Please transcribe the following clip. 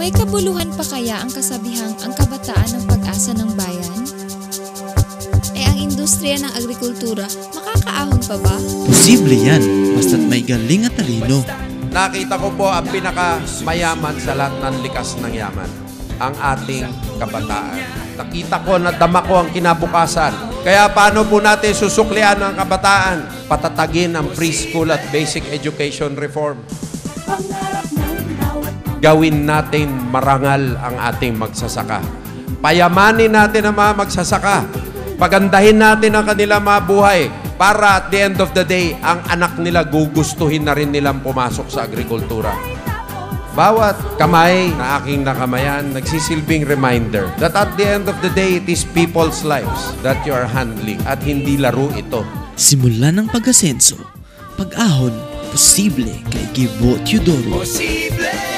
May kabuluhan pa kaya ang kasabihang ang kabataan ng pag-asa ng bayan? Ang industriya ng agrikultura, makakaahon pa ba? Posible yan, basta't may galing at talino. Nakita ko po ang pinakamayaman sa lahat ng likas ng yaman, ang ating kabataan. Nakita ko, nadama ko ang kinabukasan. Kaya paano po natin susuklian ang kabataan? Patatagin ang preschool at basic education reform. Gawin natin marangal ang ating magsasaka. Payamanin natin ang mga magsasaka. Pagandahin natin ang kanilang mga buhay para at the end of the day, ang anak nila gugustuhin na rin nilang pumasok sa agrikultura. Bawat kamay na aking nakamayan, nagsisilbing reminder that at the end of the day, it is people's lives that you are handling at hindi laro ito. Simula ng pag-asenso, pag-ahon, posible kay Gibo Teodoro. Posible!